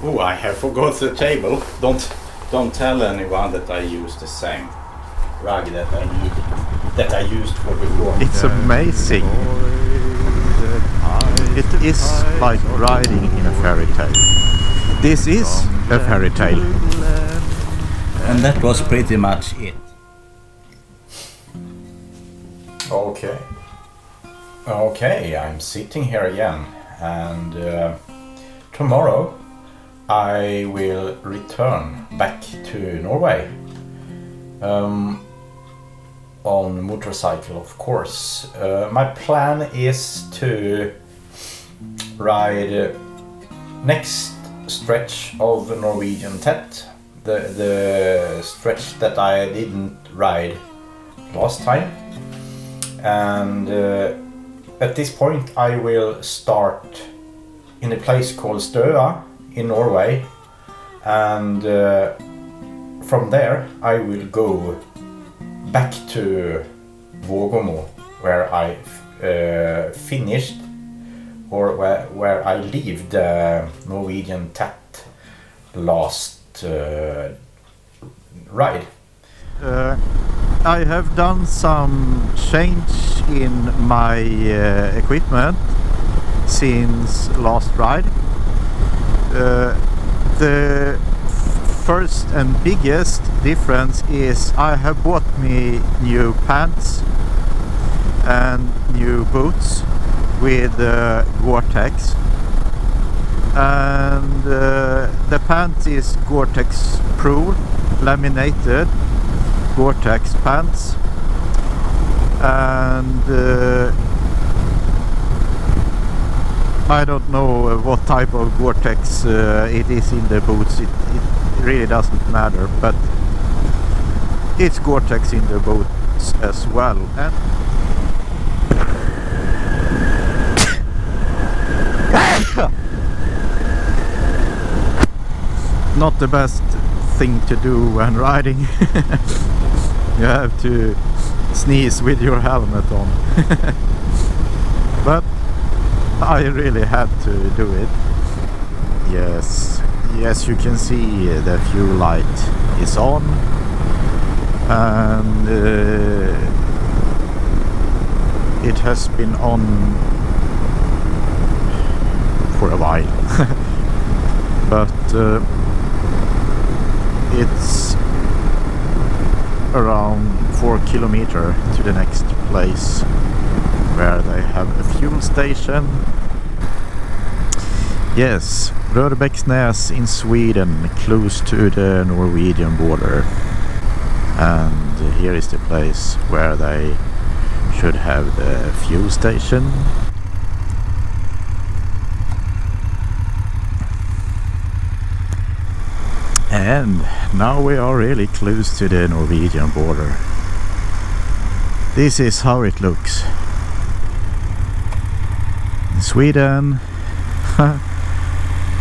Oh, I have forgot the table. Don't tell anyone that I use the same rug that I used for before. It's amazing. It is like riding in a fairy tale. This is a fairy tale. And that was pretty much it. Okay, I'm sitting here again, and tomorrow I will return back to Norway on motorcycle, of course. My plan is to ride next stretch of the Norwegian TET, the stretch that I didn't ride last time, and at this point I will start in a place called Støa in Norway, and from there I will go back to Vågåmo, where I finished, or where I lived the Norwegian TET last ride. I have done some change in my equipment since last ride. The first and biggest difference is I have bought me new pants and new boots with Goretex, and the pants is Goretex Pro laminated Goretex pants, and I don't know what type of Goretex it is in the boots. It really doesn't matter, but it's Goretex in the boots as well. And not the best thing to do when riding. You have to sneeze with your helmet on. But I really had to do it. Yes, you can see the fuel light is on, and it has been on for a while. But it's around 4 kilometers to the next place where they have a fuel station. Yes, Rörbäcksnäs in Sweden, close to the Norwegian border. And here is the place where they should have the fuel station. And now we are really close to the Norwegian border. This is how it looks. In Sweden.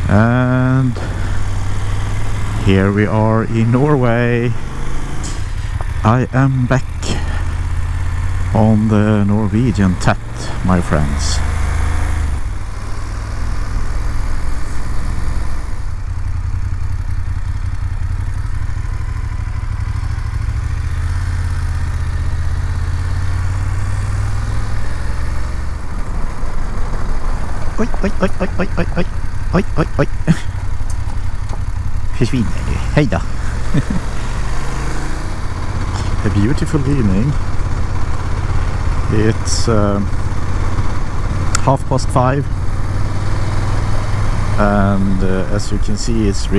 And here we are in Norway. I am back on the Norwegian TET, my friends. Oj, oj, oj, oj, oj, oj, oj. Oj, oj, oj. Försvinner du. Hej då. A beautiful evening. It's 5:30. And as you can see, it's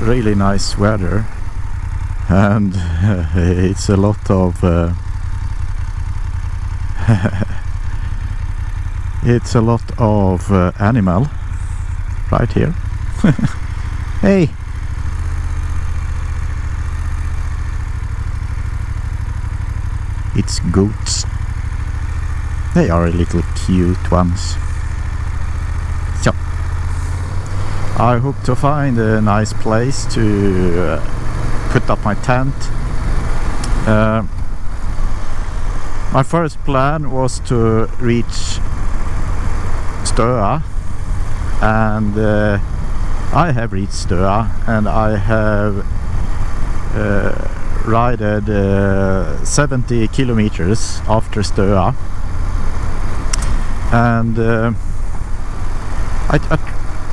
really nice weather. And it's a lot of it's a lot of animal right here. Hey! It's goats. They are little cute ones. So, I hope to find a nice place to put up my tent. My first plan was to reach Støa and I have reached Støa, and I have ridden 70 kilometers after Støa, and I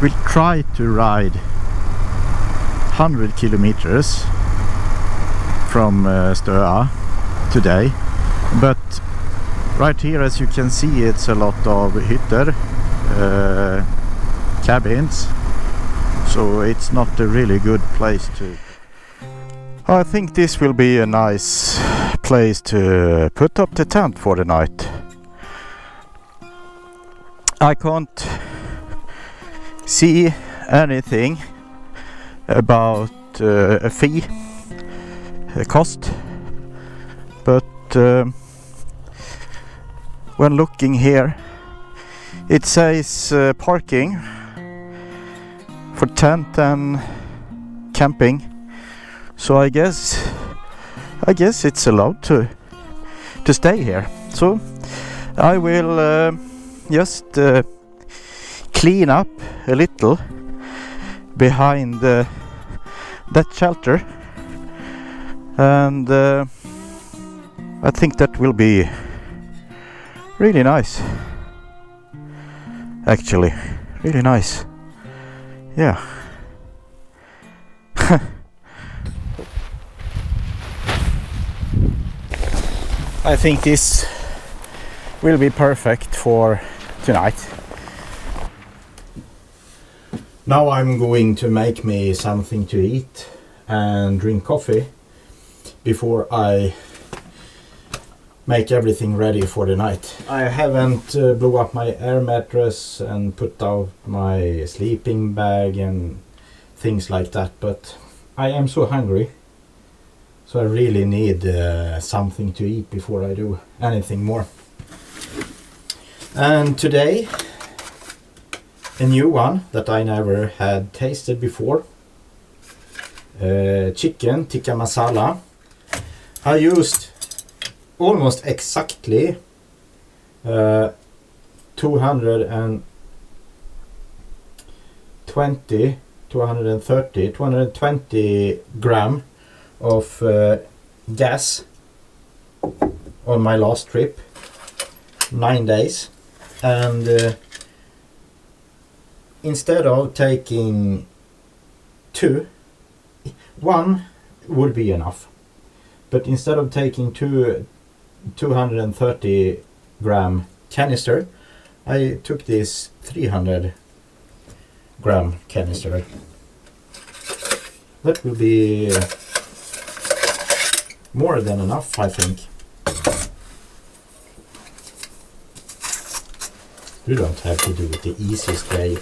will try to ride 100 kilometers from Støa today, but right here, as you can see, it's a lot of hytter, cabins, so it's not a really good place to... I think this will be a nice place to put up the tent for the night. I can't see anything about a fee, a cost, but when looking here it says parking for tent and camping, so I guess it's allowed to stay here. So I will just clean up a little behind that shelter, and I think that will be really nice, actually, really nice. Yeah. I think this will be perfect for tonight. Now I'm going to make me something to eat and drink coffee before I make everything ready for the night. I haven't blew up my air mattress and put out my sleeping bag and things like that, but I am so hungry, so I really need something to eat before I do anything more. And today, a new one that I never had tasted before, chicken tikka masala. I used almost exactly 220 gram of gas on my last trip, 9 days, and instead of taking one would be enough, but instead of taking 230 gram canister, I took this 300 gram canister. That will be more than enough, I think. You don't have to do it the easiest way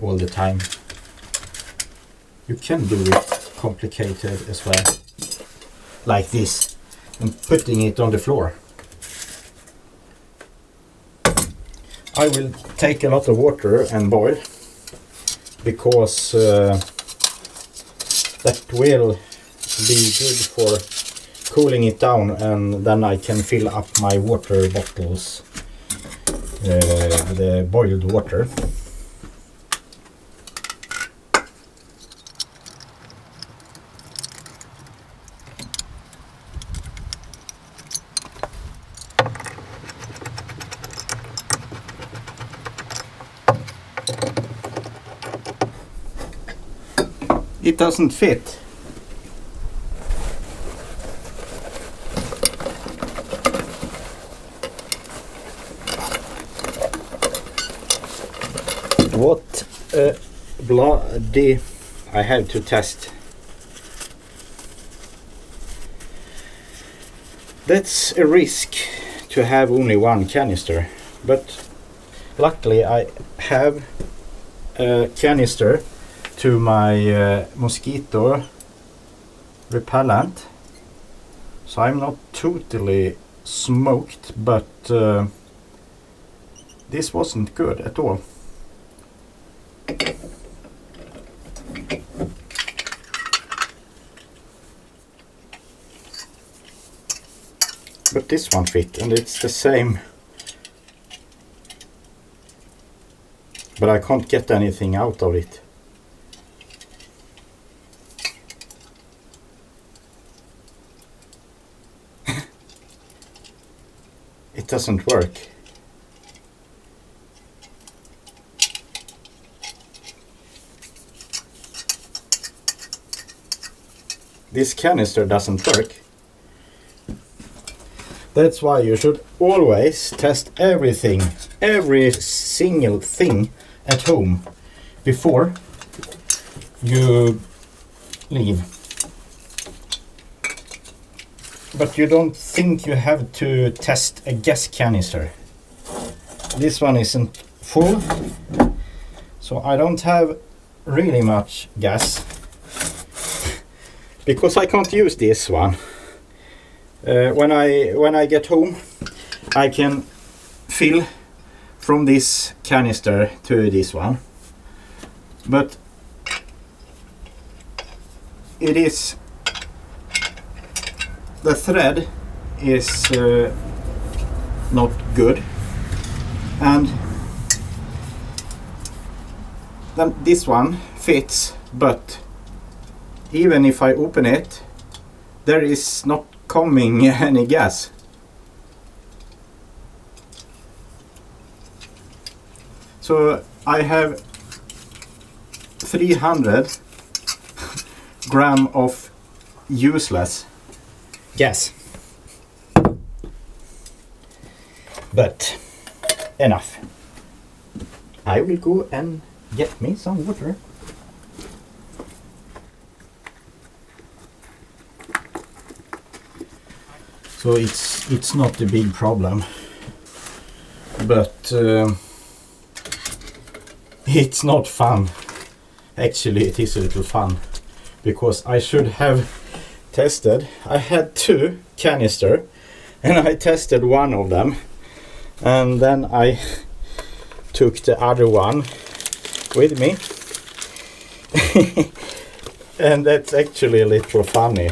all the time. You can do it complicated as well, like this, and putting it on the floor. I will take a lot of water and boil, because that will be good for cooling it down, and then I can fill up my water bottles with the boiled water. It doesn't fit. What a bloody... I have to test. That's a risk to have only one canister, but luckily I have a canister to my mosquito repellent, so I'm not totally smoked, but this wasn't good at all. But this one fit, and it's the same but I can't get anything out of it. It doesn't work. This canister doesn't work. That's why you should always test everything, every single thing at home before you leave. But you don't think you have to test a gas canister. This one isn't full, so I don't have really much gas because I can't use this one. When I get home, I can fill from this canister to this one, but it is the thread is not good, and then this one fits, but even if I open it, there is not coming any gas. So I have 300 gram of useless gas. But enough. I will go and get me some water. So it's not a big problem, but it's not fun. Actually, it is a little fun, because I should have tested. I had 2 canister and I tested one of them, and then I took the other one with me and that's actually a little funny,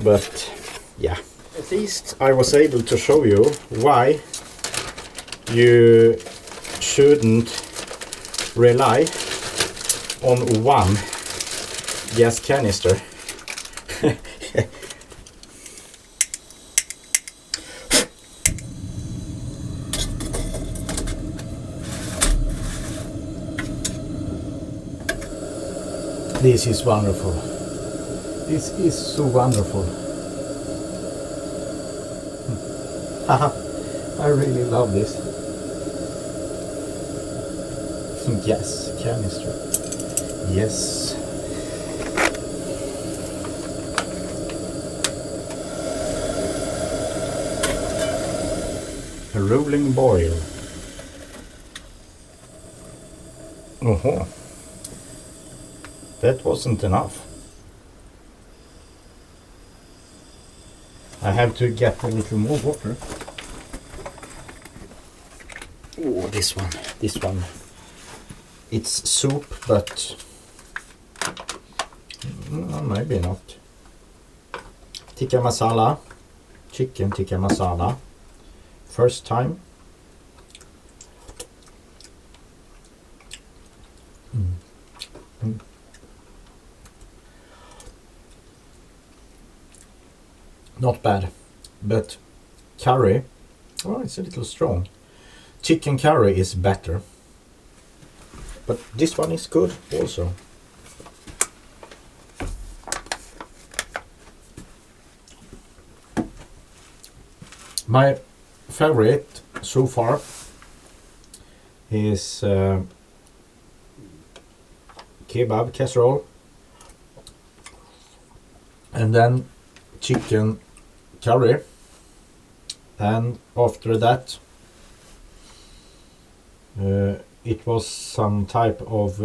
but yeah, at least I was able to show you why you shouldn't rely on one gas canister. This is wonderful. This is so wonderful. I really love this. Gas canister. Yes. A rolling boil. Oh, that wasn't enough. I have to get a little more water. Oh, this one. It's soup, but maybe not. Tikka masala, chicken tikka masala. First time. Not bad, but curry, well, it's a little strong. Chicken curry is better, but this one is good also. My favorite so far is kebab casserole, and then chicken curry, and after that it was some type of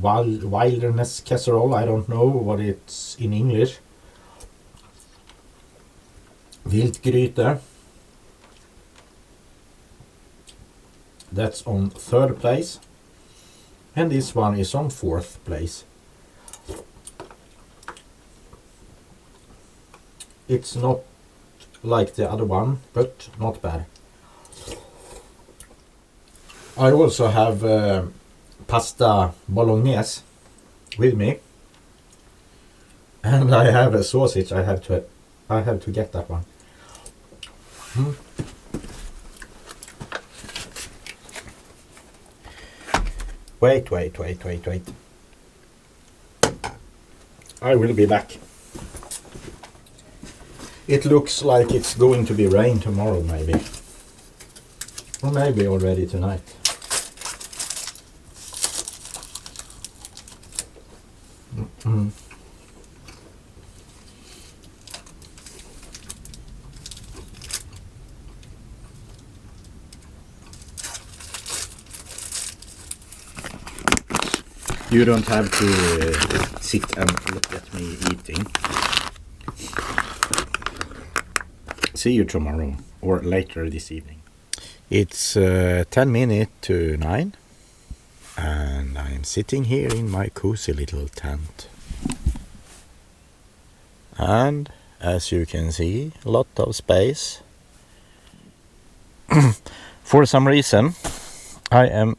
wilderness casserole. I don't know what it's in English. Viltgryte. That's on 3rd place, and this one is on 4th place. It's not like the other one, but not bad. I also have pasta bolognese with me, and I have a sausage. I have to get that one. Wait. I will be back. It looks like it's going to be rain tomorrow, maybe. Or maybe already tonight. You don't have to sit and look at me eating. See you tomorrow or later this evening. It's 10 minutes to 9 and I'm sitting here in my cozy little tent. And as you can see, a lot of space. For some reason I am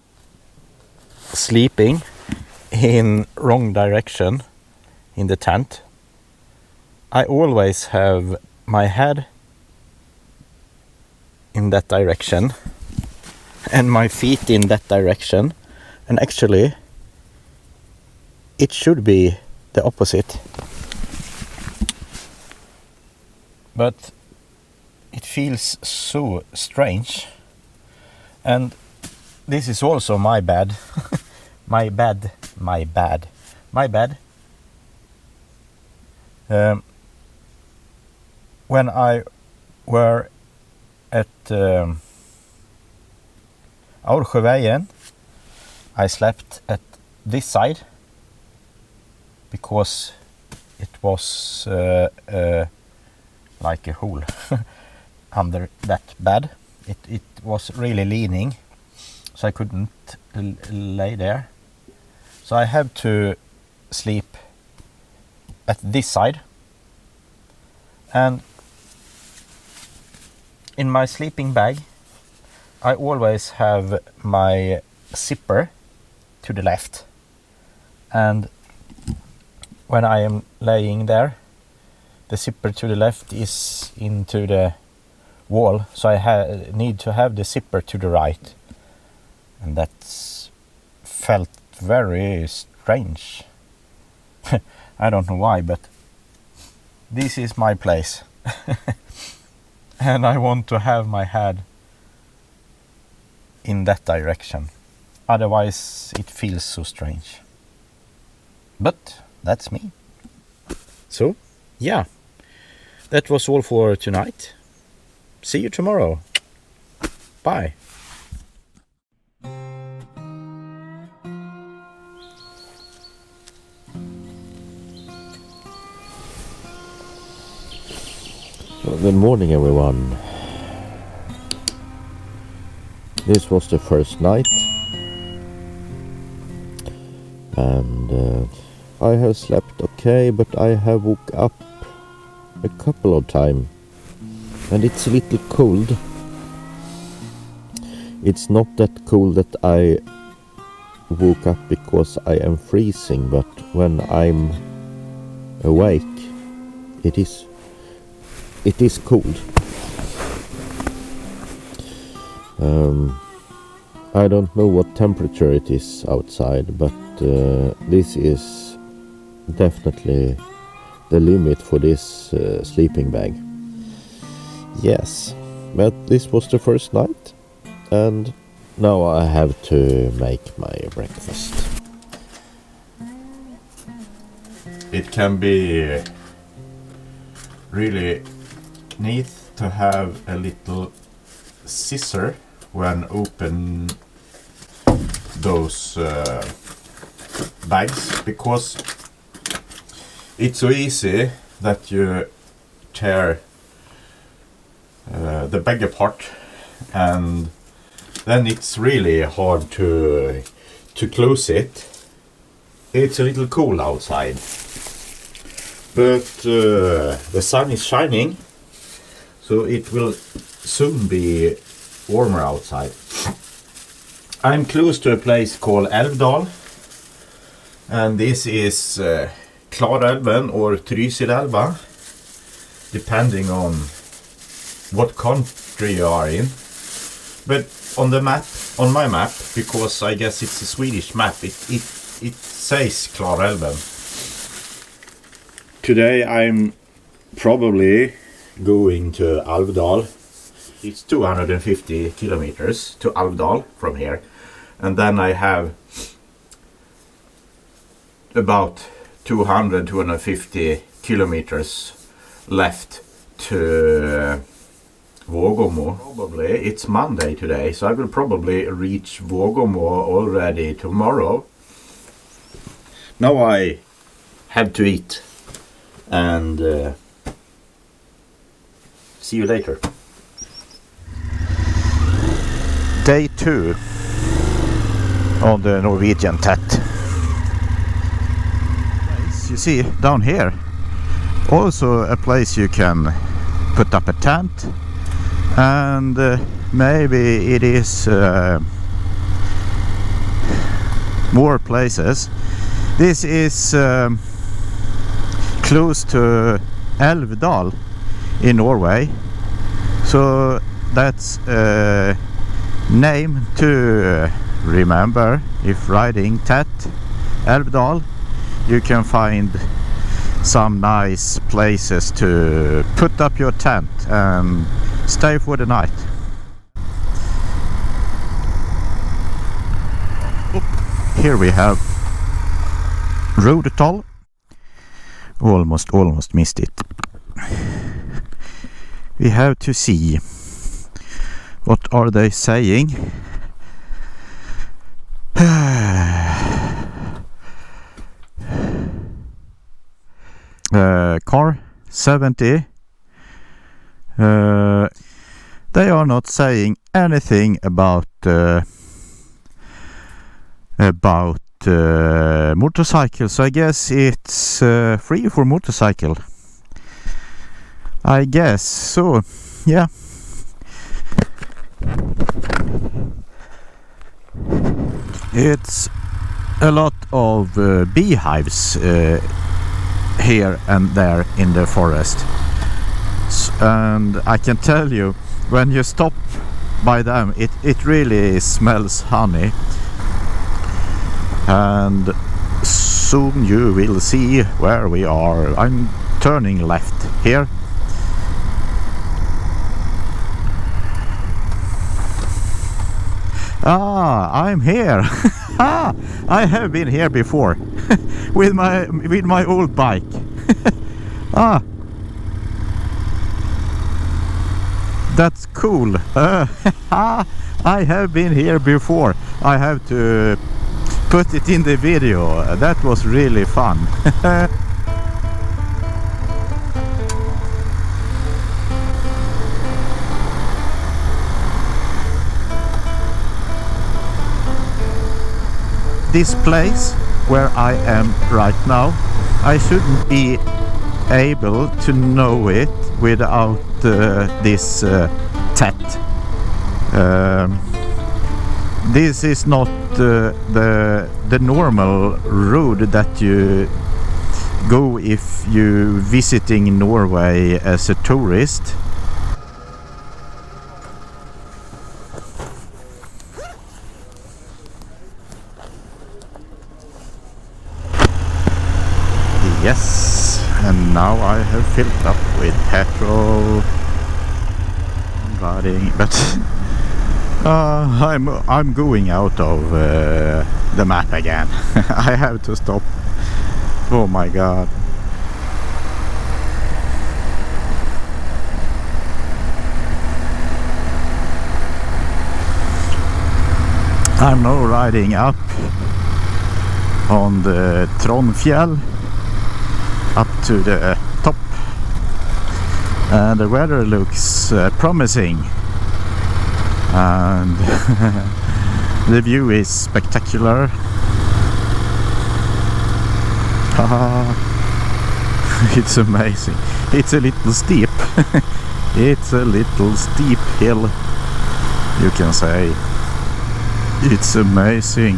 sleeping in wrong direction in the tent. I always have my head in that direction and my feet in that direction, and actually it should be the opposite, but it feels so strange, and this is also my bad. My bad. When I were at Aurskjöveien, I slept at this side because it was like a hole under that bed. It was really leaning, so I couldn't lay there. So I have to sleep at this side, and in my sleeping bag I always have my zipper to the left, and when I am laying there the zipper to the left is into the wall, so I need to have the zipper to the right, and that's felt very strange. I don't know why, but this is my place. And I want to have my head in that direction. Otherwise it feels so strange. But that's me. So, yeah. That was all for tonight. See you tomorrow. Bye. Well, good morning, everyone. This was the first night, and I have slept okay, but I have woke up a couple of times, and it's a little cold. It's not that cold that I woke up because I am freezing, but when I'm awake, it is cold. I don't know what temperature it is outside, but this is definitely the limit for this sleeping bag. Yes, but this was the first night, and now I have to make my breakfast. It can be really neat to have a little scissor when open those bags, because it's so easy that you tear the bag apart, and then it's really hard to close it. It's a little cool outside, but the sun is shining, so it will soon be warmer outside. I'm close to a place called Elvdal, and this is Klarälven or Trysilelva, depending on what country you are in. But on the map, on my map, because I guess it's a Swedish map, it says Klarälven. Today I'm probably going to Elvdal. It's 250 kilometers to Elvdal from here, and then I have about 250 kilometers left to Vågåmo. Probably it's Monday today, so I will probably reach Vågåmo already tomorrow. Now I have to eat, and see you later. Day 2 on the Norwegian TET. You see down here also a place you can put up a tent, and maybe it is more places. This is close to Elvdal in Norway, so that's name to remember if riding TET Elvdal. You can find some nice places to put up your tent and stay for the night. Here we have Goretex. Almost missed it. We have to see what are they saying. Car 70. They are not saying anything about motorcycles. I guess it's free for motorcycle. I guess so. Yeah. It's a lot of beehives here and there in the forest, and I can tell you, when you stop by them, it really smells honey, and soon you will see where we are. I'm turning left here. I'm here. I have been here before with my old bike. That's cool. I have been here before. I have to put it in the video. That was really fun. This place where I am right now, I shouldn't be able to know it without this TET. This is not the normal road that you go if you visiting Norway as a tourist. Yes, and now I have filled up with petrol. I'm riding, but I'm going out of the map again. I have to stop. Oh my god. I'm now riding up on the Trontopen, up to the top, and the weather looks promising, and the view is spectacular. It's amazing. It's a little steep. It's a little steep hill, you can say. It's amazing.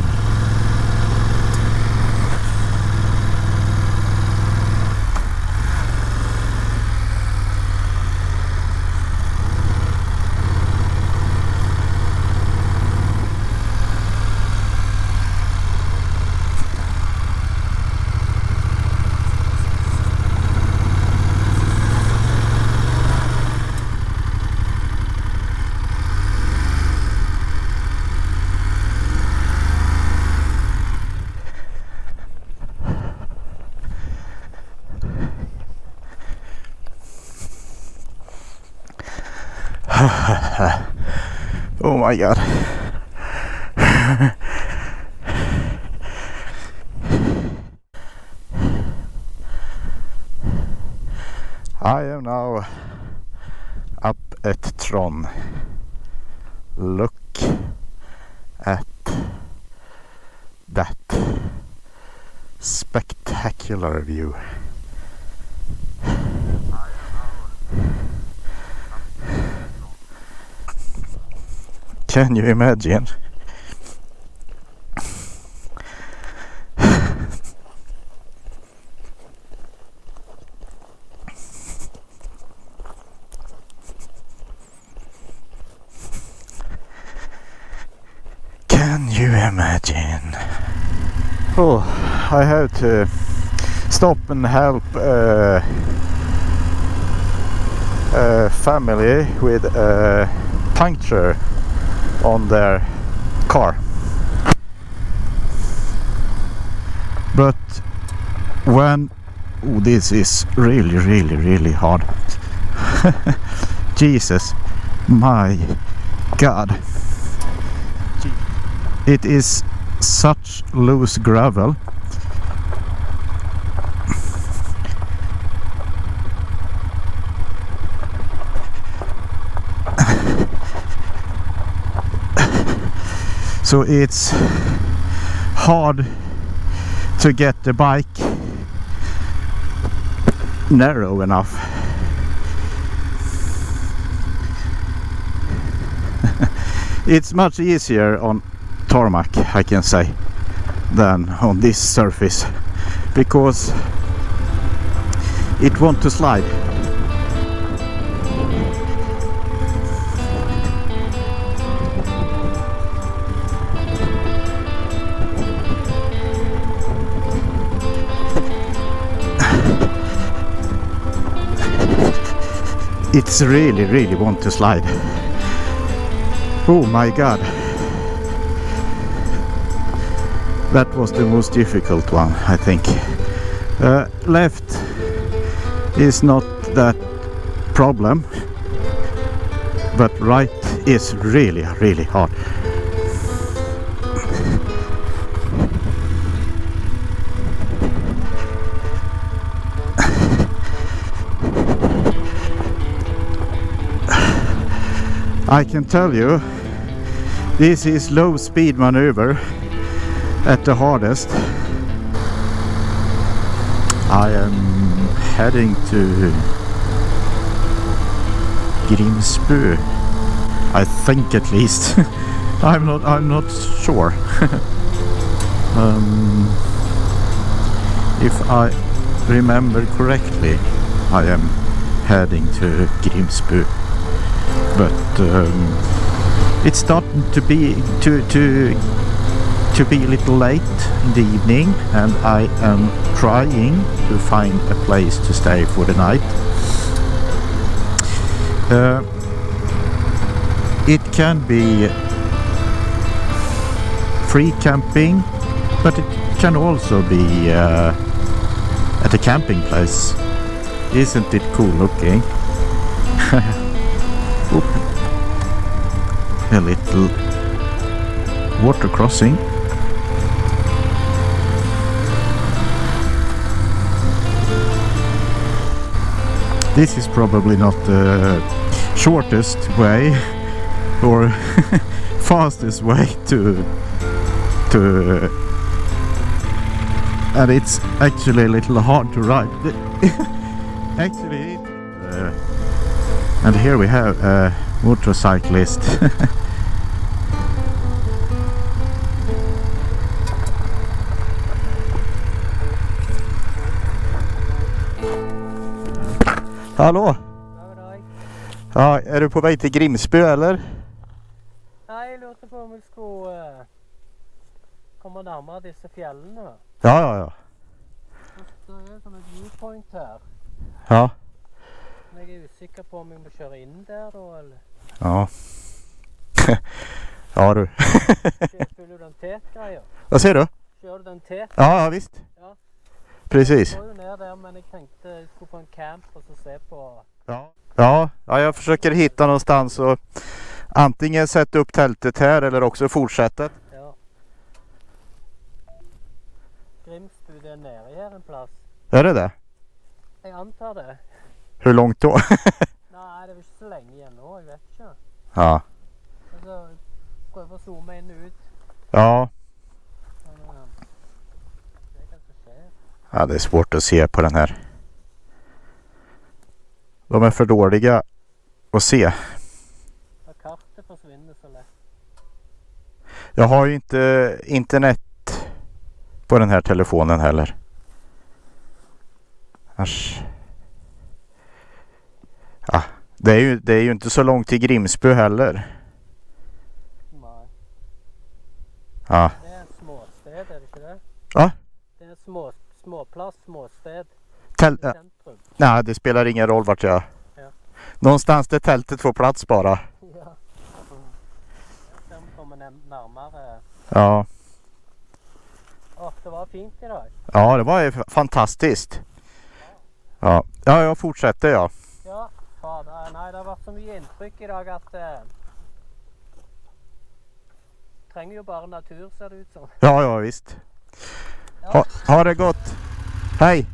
Oh my god. I am now up at Tron. Look at that spectacular view. Can you imagine? Can you imagine? Oh, I have to stop and help a family with a puncture on their car. But when this is really hard. Jesus, my God, it is such loose gravel. So it's hard to get the bike narrow enough. It's much easier on tarmac, I can say, than on this surface, because it wants to slide. It's really want to slide. Oh my God. That was the most difficult one, I think. Left is not that problem, but right is really hard. I can tell you, this is low speed maneuver at the hardest. I am heading to Grimsbu, I think, at least. I'm not sure. If I remember correctly, I am heading to Grimsbu. But it's starting to be a little late in the evening, and I am trying to find a place to stay for the night. It can be free camping, but it can also be at a camping place. Isn't it cool looking? A little water crossing. This is probably not the shortest way or fastest way to and it's actually a little hard to ride. Actually, and here we have a motorcyclist. Hallå? God dag. Ja, är du på väg till Grimsbu eller? Nei, jeg lurte på om vi skulle komme nærmere disse fjellene. Ja. Det er sånn et viewpoint her. Ja. Men jeg er usikker på om vi må kjøre inn der da, eller? Ja. Ja du. Kjører du den TET-greia? Vad säger du? Kjører du den TET? Ja, visst. Ja. Precis. Jeg går jo ned der, men jeg tenkte jeg skulle på en camp og så se på... Ja, jag försöker hitta någonstans och antingen sätta upp tältet här eller också fortsätta. Ja. Grimsbu, det er nede her en plass. Är det det? Jeg antar det. Hur långt då? Nei, det er ikke så lenge igjen nå, jeg vet ikke. Ja. Altså, prøve å zoome inn og ut. Ja. Men, det er kanskje skjer. Ja, det är svårt att se på den här. De är för dåliga att se. Ja, kartet forsvinner så lätt. Jag har ju inte internet på den här telefonen heller. Asch. Ja, det är ju inte så långt till Grimsbu heller. Nej. Ja. Det är en småsted, är det inte det? Va? Det är en småplass, småsted. Ja. Centrum. Nej, det spelar ingen roll vart jag... Ja. Någonstans där tältet får plats bara. Ja. Sen kommer närmare. Ja. Det var fint idag. Ja, det var ju fantastiskt. Ja, jag fortsätter ja. Ja, fan, nej, det har varit så mycket intryck idag att tränger ju bara natur ser det ut som. Ja, visst. Ja. Ha det gott. Hej.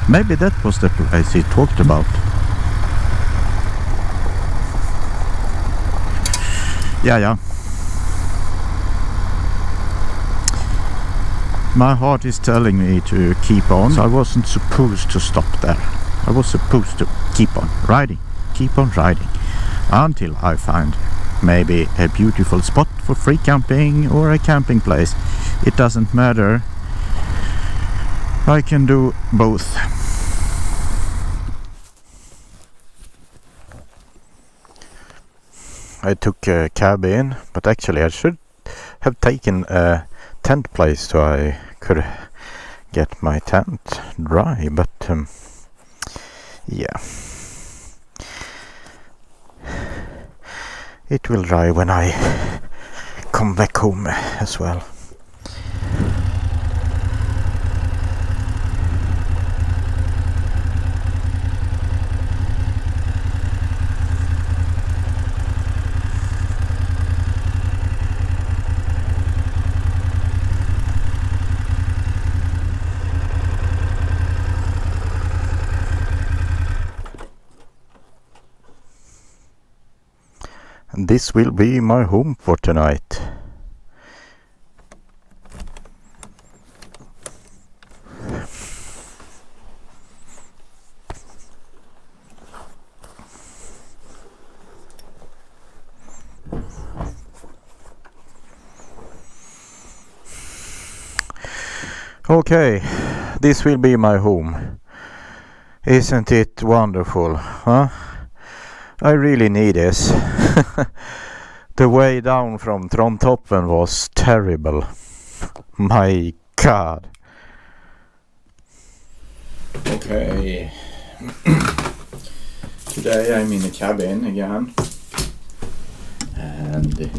Maybe that was the place he talked about. Yeah. My heart is telling me to keep on. So I wasn't supposed to stop there. I was supposed to keep on riding. Keep on riding. Until I find maybe a beautiful spot for free camping or a camping place. It doesn't matter. I can do both. I took a cabin, but actually I should have taken a tent place so I could get my tent dry, but yeah, it will dry when I come back home as well. And this will be my home for tonight. Okay, this will be my home. Isn't it wonderful, huh? I really need this. The way down from Trontopen was terrible. My God. Okay. Today I'm in a cabin again. And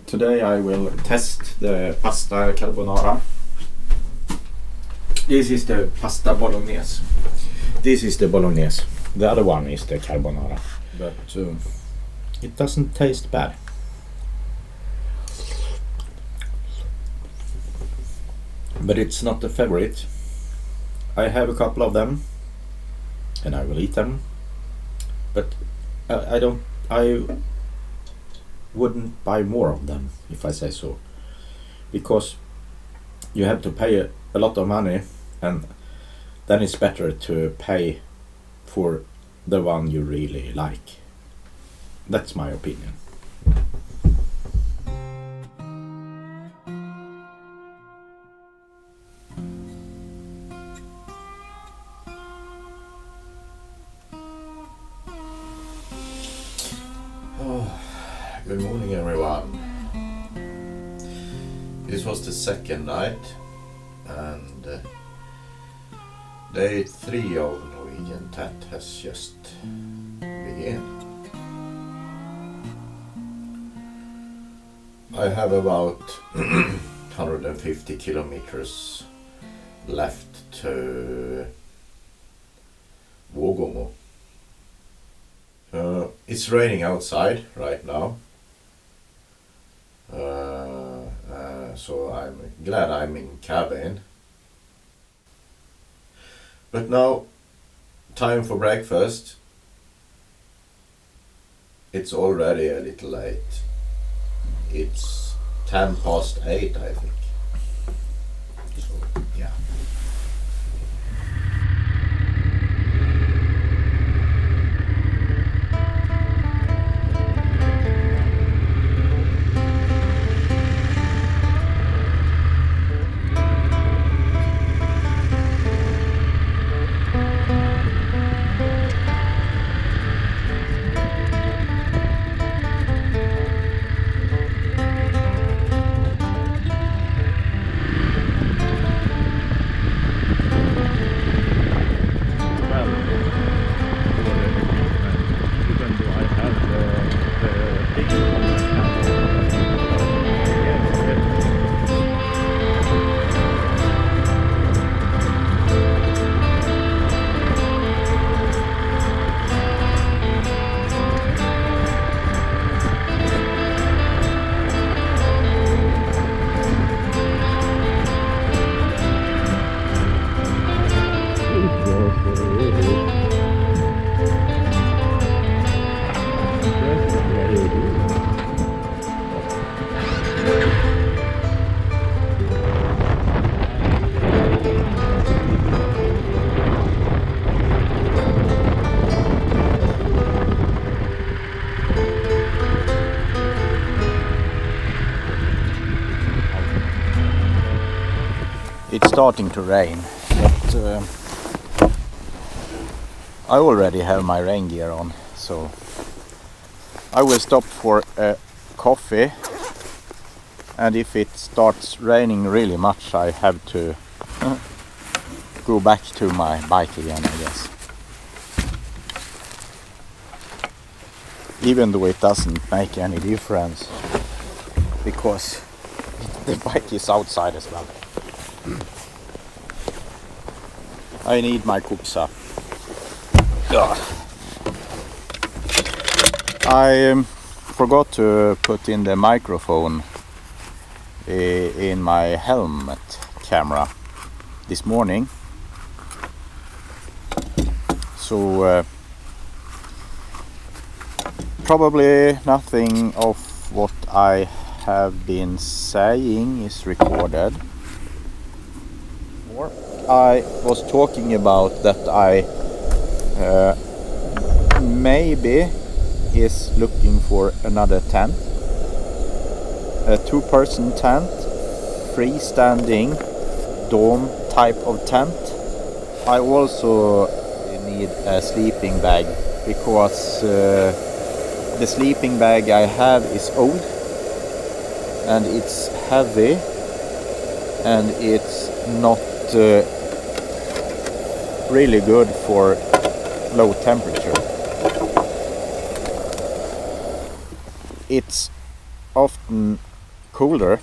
today I will test the pasta carbonara. This is the pasta bolognese. This is the bolognese. The other one is the carbonara. But it doesn't taste bad. But it's not a favorite. I have a couple of them and I will eat them. But I wouldn't buy more of them, if I say so. Because you have to pay a lot of money, and then it's better to pay for the one you really like. That's my opinion. Good morning, everyone. This was the second night, and day 3 of Norwegian TET has just begun. I have about 150 kilometers left to Vågåmo. It's raining outside right now. So I'm glad I'm in cabin. But now, time for breakfast. It's already a little late. It's 8:10, I think. So, yeah. It's starting to rain, but I already have my rain gear on, so I will stop for a coffee, and if it starts raining really much I have to go back to my bike again, I guess. Even though it doesn't make any difference, because the bike is outside as well. I need my kuksa. I forgot to put in the microphone in my helmet camera this morning. So probably nothing of what I have been saying is recorded. I was talking about that I maybe is looking for another tent, a 2-person tent, freestanding dome type of tent. I also need a sleeping bag because the sleeping bag I have is old and it's heavy and it's not really good for low temperature. It's often colder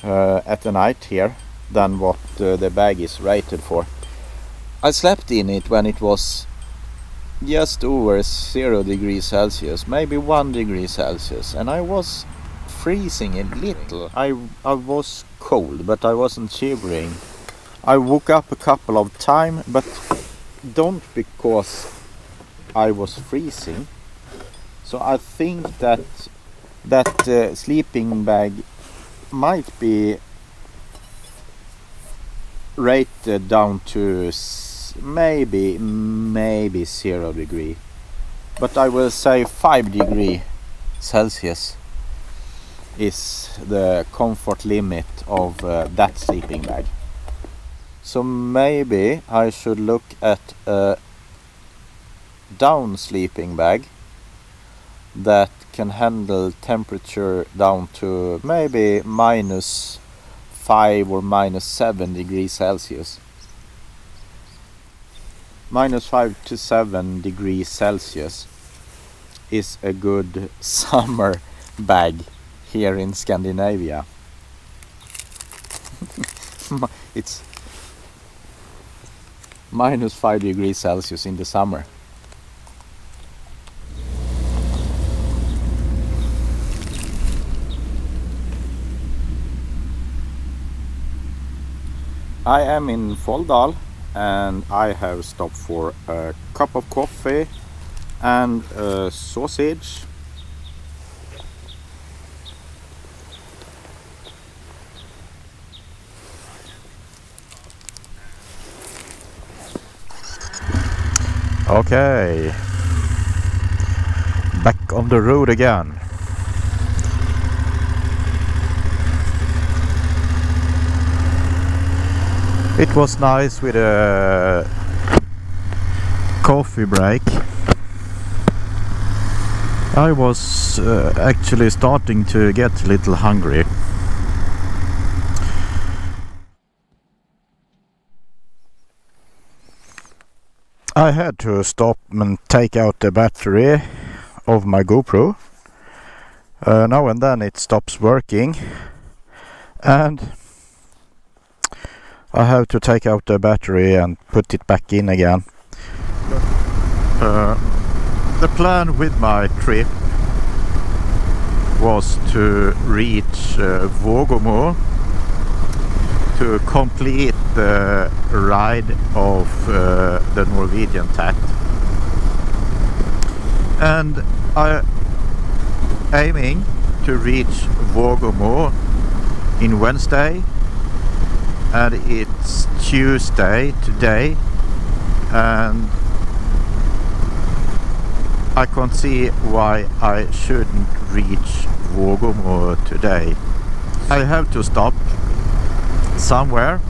at the night here than what the bag is rated for. I slept in it when it was just over 0 degrees Celsius, maybe 1 degree Celsius, and I was freezing a little. I was cold, but I wasn't shivering. I woke up a couple of times, but don't because I was freezing. So I think that sleeping bag might be rated down to maybe 0 degree, but I will say 5 degree Celsius is the comfort limit of that sleeping bag. So maybe I should look at a down sleeping bag that can handle temperature down to maybe -5 or -7 degrees Celsius. -5 to 7 degrees Celsius is a good summer bag here in Scandinavia. It's -5 degrees Celsius in the summer. I am in Elvdal and I have stopped for a cup of coffee and a sausage. Okay, back on the road again. It was nice with a coffee break. I was actually starting to get a little hungry. I had to stop and take out the battery of my GoPro. Now and then it stops working, and I have to take out the battery and put it back in again. The plan with my trip was to reach Vågåmo to complete the ride of the Norwegian TET, and I aiming to reach Vågåmo in Wednesday, and it's Tuesday today, and I can't see why I shouldn't reach Vågåmo today. I have to stop somewhere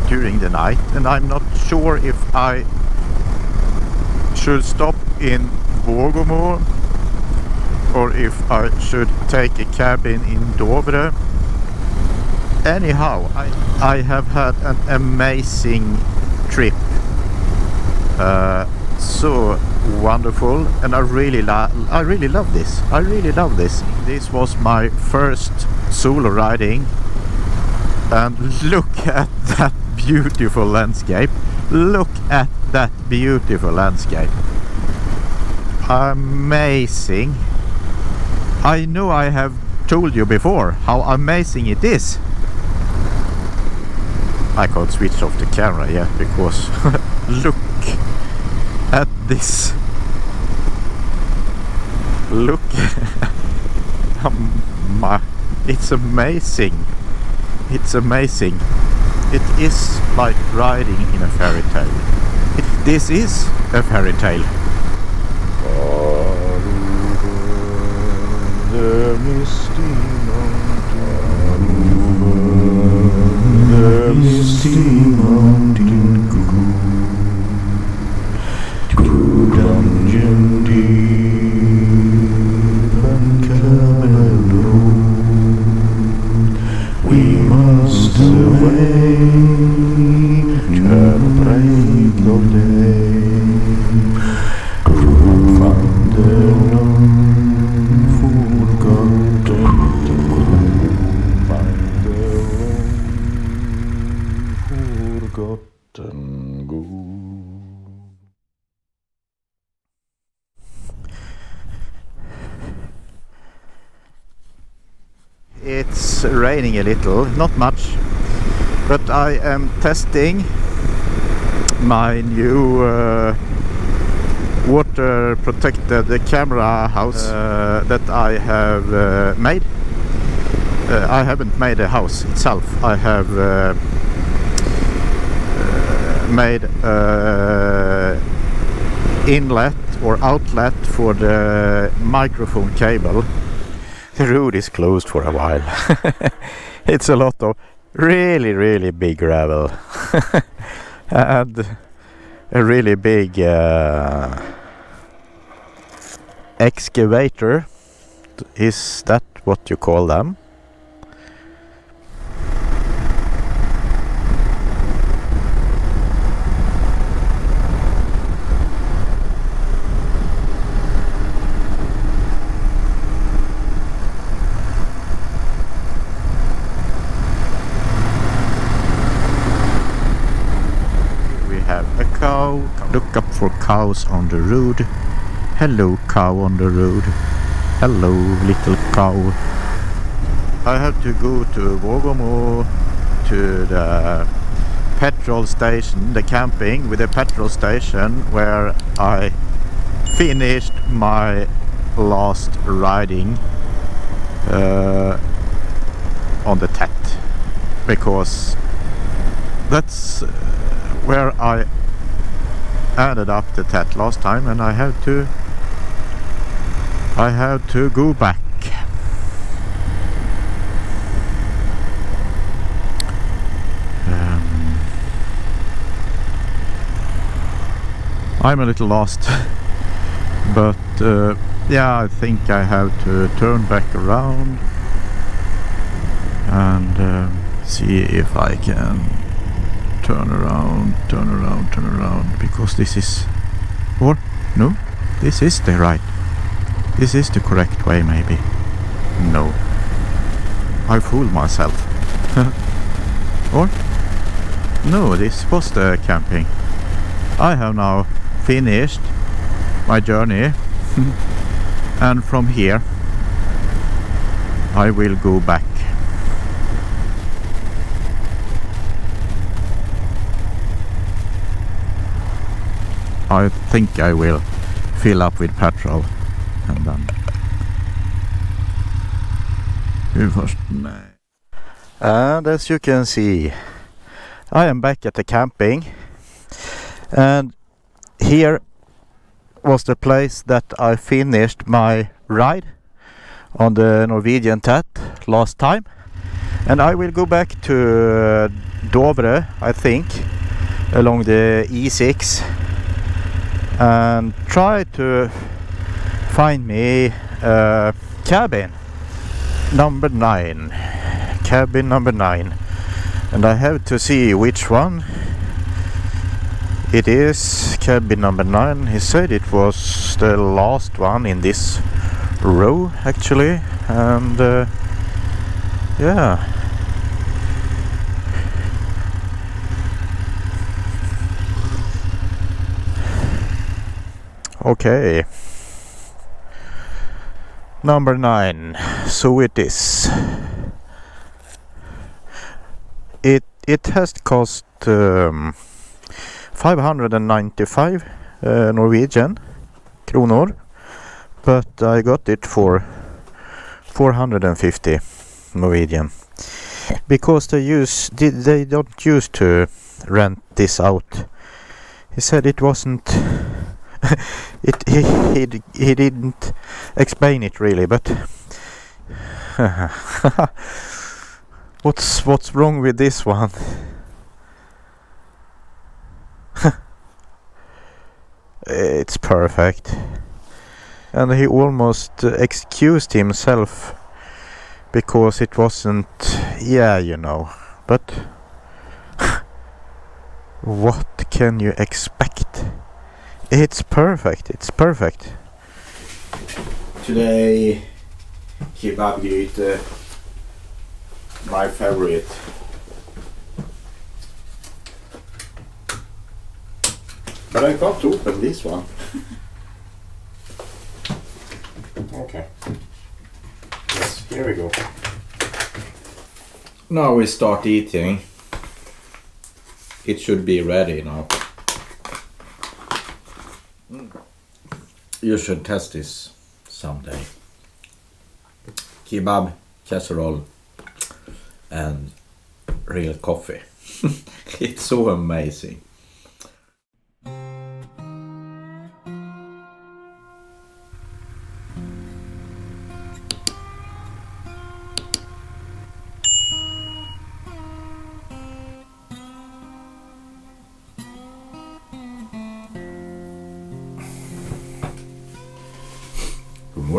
during the night, and I'm not sure if I should stop in Vågåmo or if I should take a cabin in Dovre. Anyhow, I have had an amazing trip, so wonderful, and I really love this. I really love this. This was my first solo riding, and look at that beautiful landscape. Look at that beautiful landscape. Amazing. I know I have told you before how amazing it is. I can't switch off the camera yet because look at this. Look. It's amazing. It's amazing. It is like riding in a fairy tale. This is a fairy tale. The misty mountain go dungeon deep and cavern road. We must away at break of day. Go find the long forgotten. Find the long forgotten gold. It's raining a little, not much, but I am testing my new water protected camera house that I have made. I haven't made a house itself. I have made inlet or outlet for the microphone cable. The road is closed for a while. It's a lot of really big gravel and a really big excavator. Is that what you call them? Cow. Look up for cows on the road. Hello, cow on the road. Hello, little cow. I have to go to Vågåmo, to the petrol station, the camping with the petrol station where I finished my last riding on the TET, because that's where I added up the TET last time, and I have to go back. I'm a little lost, but yeah, I think I have to turn back around and see if I can turn around, because this is, or no, this is the right, this is the correct way maybe. No, I fooled myself. Or no, this was the camping. I have now finished my journey and from here I will go back. I think I will fill up with petrol and then and as you can see, I am back at the camping, and here was the place that I finished my ride on the Norwegian TET last time, and I will go back to Dovre, I think, along the E6 and try to find me cabin number 9, and I have to see which one it is. Cabin number 9, he said it was the last one in this row actually, and yeah. Okay, number 9, so it is. It has cost 595 Norwegian kronor, but I got it for 450 Norwegian, because they don't use to rent this out. He said it wasn't. He didn't explain it really, but what's wrong with this one? It's perfect, and he almost excused himself because it wasn't, yeah, you know, but what can you expect? It's perfect, it's perfect. Today, kebabgryte, my favorite. But I can't open this one. Okay. Yes, here we go. Now we start eating. It should be ready now. You should test this someday. Kebab, casserole, and real coffee. It's so amazing.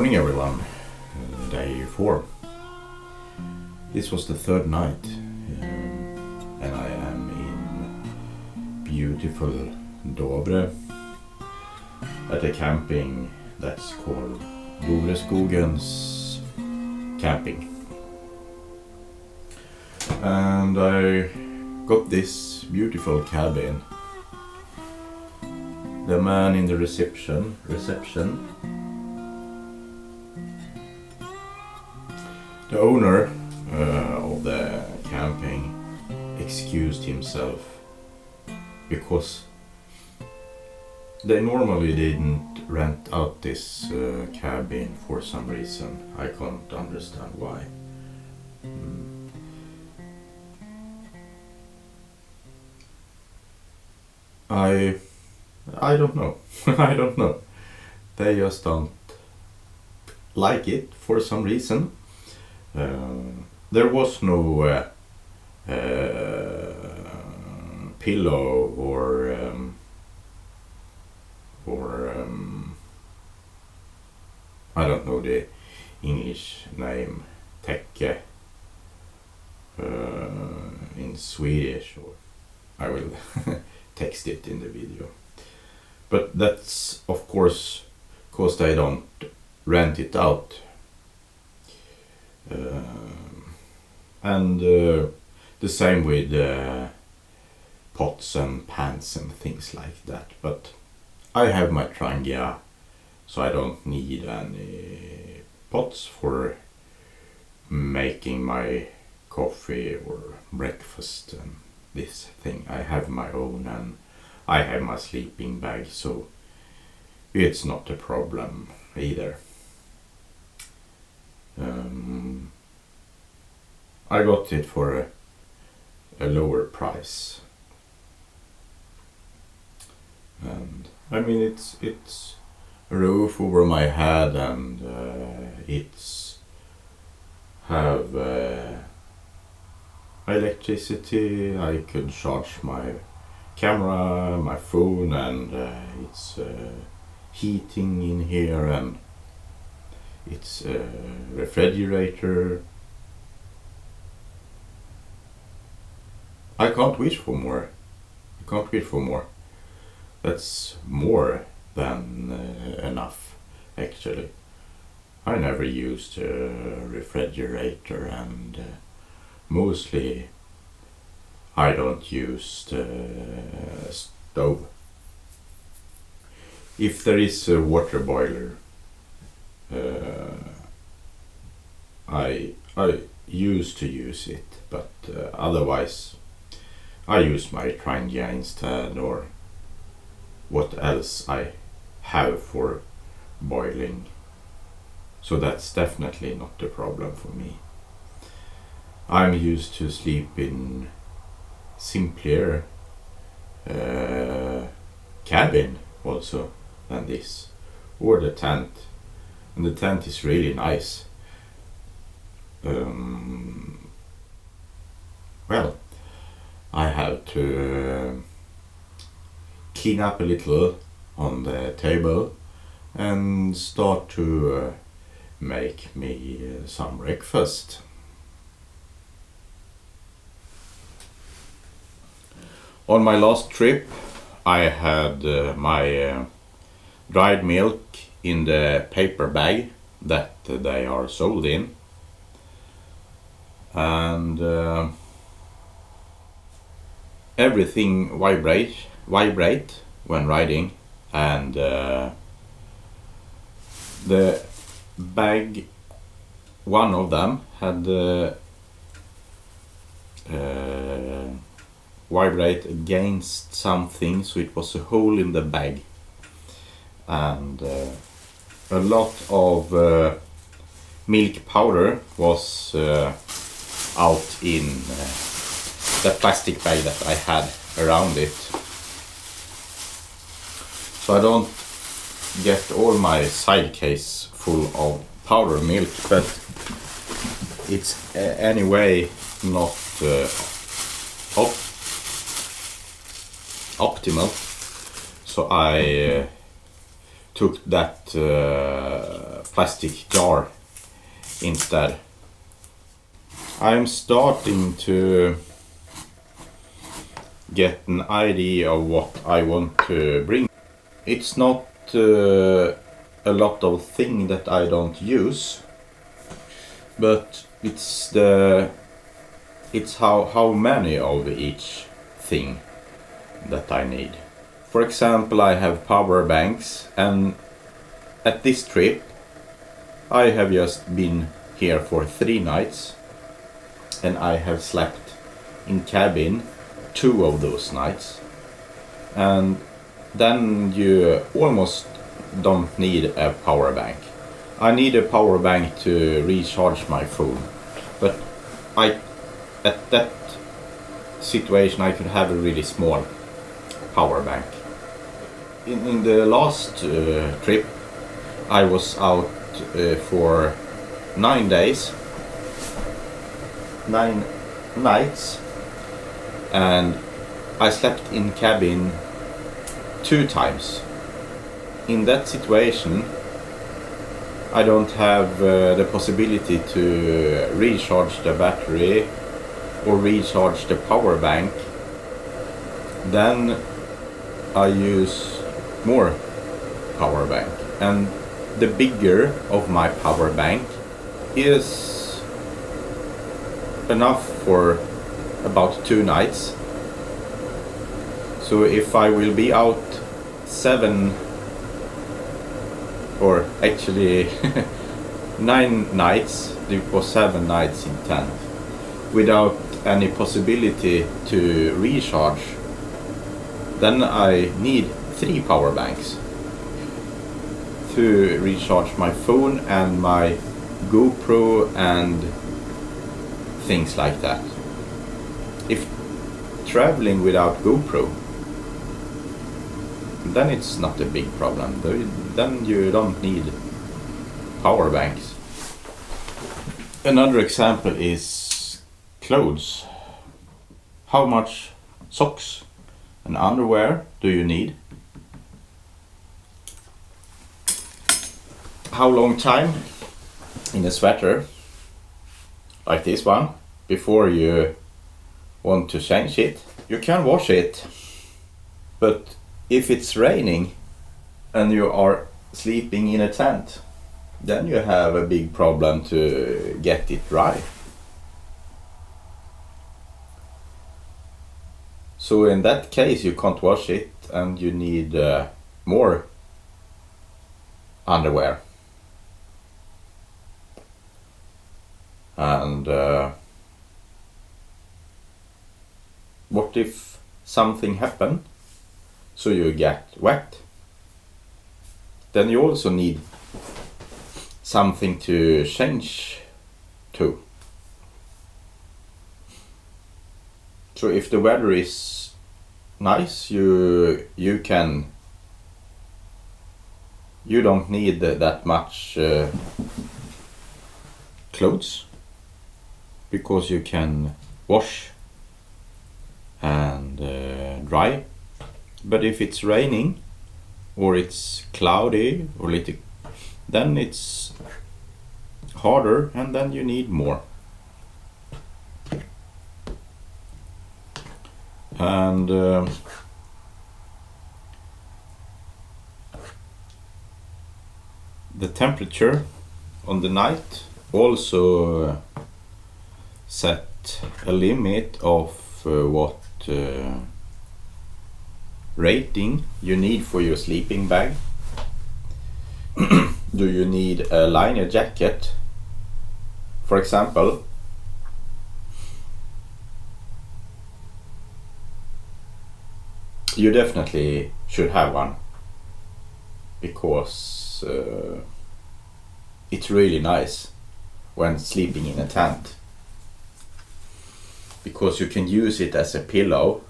morning everyone, day 4. This was the third night and I am in beautiful Dovre at a camping that's called Dovreskogens Camping. And I got this beautiful cabin. The man in the reception the owner of the camping excused himself because they normally didn't rent out this cabin for some reason. I can't understand why. I don't know. I don't know. They just don't like it for some reason. There was no pillow or I don't know the English name, täcke in Swedish, or I will text it in the video. But that's of course because they don't rent it out. And the same with pots and pans and things like that. But I have my Trangia, so I don't need any pots for making my coffee or breakfast and this thing. I have my own and I have my sleeping bag, so it's not a problem either. I got it for a lower price, and I mean it's a roof over my head, and it's have electricity. I could charge my camera, my phone, and it's heating in here, and it's a refrigerator. I can't wish for more. I can't wish for more. That's more than enough, actually. I never used a refrigerator, and mostly I don't use the stove. If there is a water boiler, I used to use it, but otherwise I use my Trangia instead, or what else I have for boiling. So that's definitely not a problem for me. I'm used to sleep in simpler cabin also than this, or the tent. And the tent is really nice. Well, I have to clean up a little on the table and start to make me some breakfast. On my last trip I had my dried milk in the paper bag that they are sold in, and everything vibrate when riding, and the bag, one of them had vibrate against something, so it was a hole in the bag, and a lot of milk powder was out in the plastic bag that I had around it. So I don't get all my side case full of powder milk, but it's anyway not optimal. So I took that plastic jar instead. I'm starting to get an idea of what I want to bring. It's not a lot of things that I don't use, but it's how many of each thing that I need. For example, I have power banks, and at this trip I have just been here for 3 nights, and I have slept in cabin 2 of those nights, and then you almost don't need a power bank. I need a power bank to recharge my phone, but at that situation I could have a really small power bank. In the last trip I was out for 9 days, 9 nights, and I slept in cabin 2 times. In that situation I don't have the possibility to recharge the battery or recharge the power bank. Then I use more power bank, and the bigger of my power bank is enough for about 2 nights. So if I will be out 7 or actually 9 nights, it was 7 nights in tent, without any possibility to recharge, then I need 3 power banks to recharge my phone and my GoPro and things like that. If traveling without GoPro, then it's not a big problem. Then you don't need power banks. Another example is clothes. How much socks and underwear do you need? How long time in a sweater like this one before you want to change it? You can wash it, but if it's raining and you are sleeping in a tent, then you have a big problem to get it dry. So in that case you can't wash it, and you need more underwear. And what if something happens so you get wet? Then you also need something to change to. So if the weather is nice, you don't need that much clothes, because you can wash and dry. But if it's raining or it's cloudy or little, then it's harder, and then you need more. And the temperature on the night also set a limit of what rating you need for your sleeping bag. Do you need a liner jacket, for example? You definitely should have one, because it's really nice when sleeping in a tent, because you can use it as a pillow,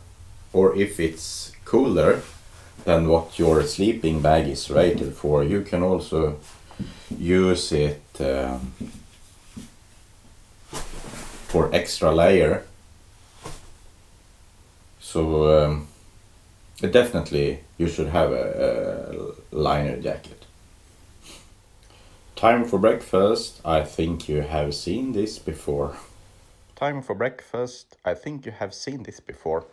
or if it's cooler than what your sleeping bag is rated for, you can also use it for extra layer. So definitely you should have a liner jacket. Time for breakfast. I think you have seen this before. Time for breakfast. I think you have seen this before.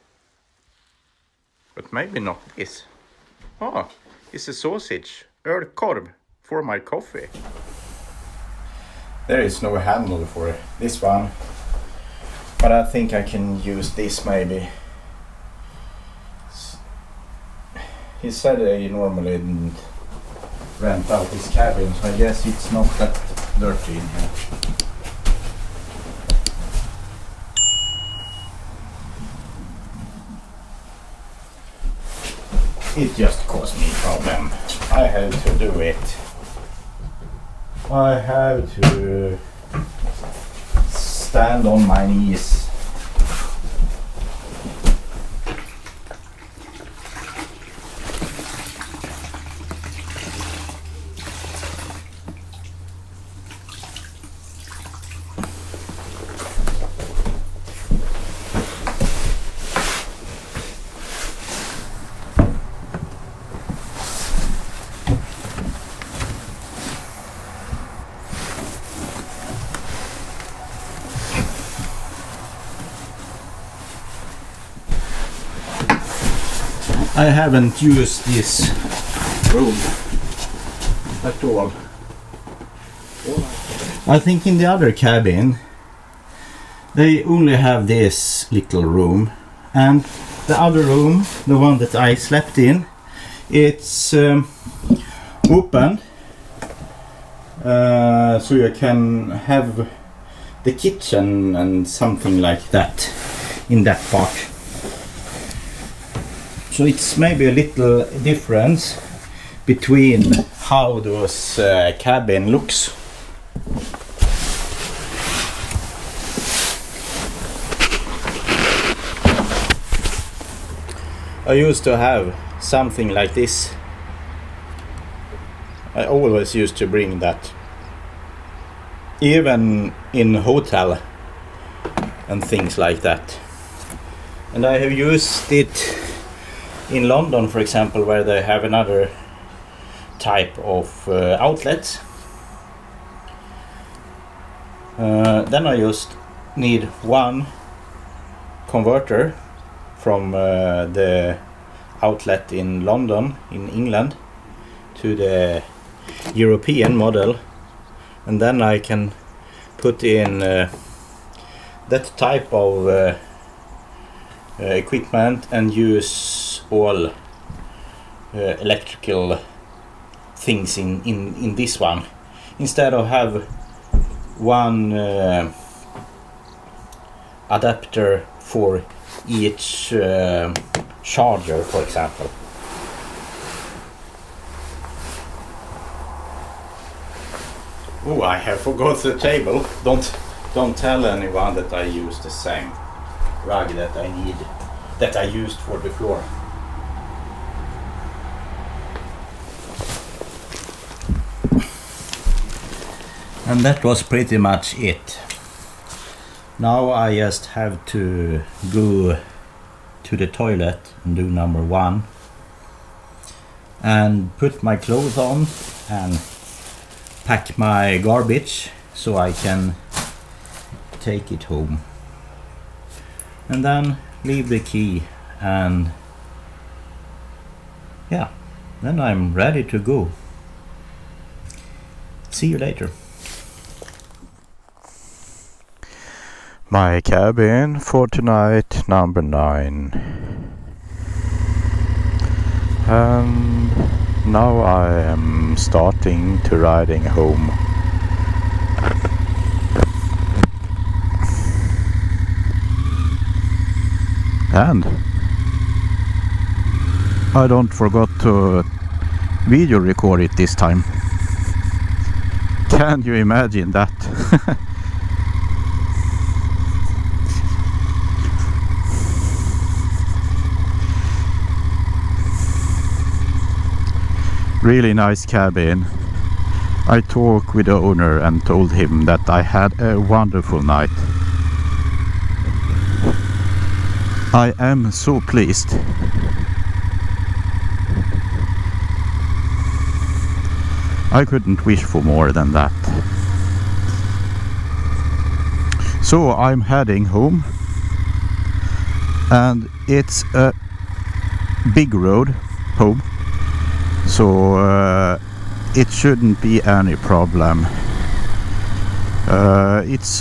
But maybe not this. Oh, it's a sausage. Ölkorv for my coffee. There is no handle for this one. But I think I can use this maybe. He said he normally didn't rent out his cabin, so I guess it's not that dirty in here. It just caused me a problem. I have to do it. I have to stand on my knees. I haven't used this room at all. I think in the other cabin they only have this little room, and the other room, the one that I slept in, it's open, so you can have the kitchen and something like that in that part. So it's maybe a little difference between how those cabin looks. I used to have something like this. I always used to bring that, even in hotel and things like that. And I have used it in London, for example, where they have another type of outlet. Then I just need one converter from the outlet in London, in England, to the European model, and then I can put in that type of equipment and use all electrical things in this one, instead of have one adapter for each charger, for example. Oh, I have forgot the table. Don't tell anyone that I use the same rug that I used for the floor. And that was pretty much it. Now I just have to go to the toilet and do number one, and put my clothes on and pack my garbage so I can take it home, and then leave the key, and yeah, then I'm ready to go. See you later. My cabin for tonight, number 9. And now I am starting to riding home. And I don't forgot to video record it this time. Can you imagine that? Really nice cabin. I talked with the owner and told him that I had a wonderful night. I am so pleased. I couldn't wish for more than that. So I'm heading home, and it's a big road home, so it shouldn't be any problem.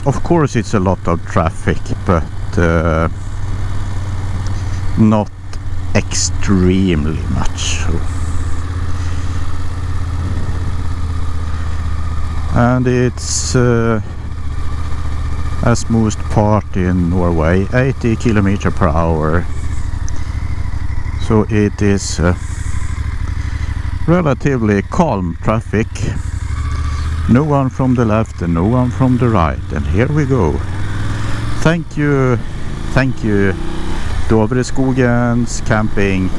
Of course it's a lot of traffic, but not extremely much. And it's as most part in Norway, 80 km/h. So it is relatively calm traffic. No one from the left and no one from the right, and here we go. Thank you Dovreskogens Camping.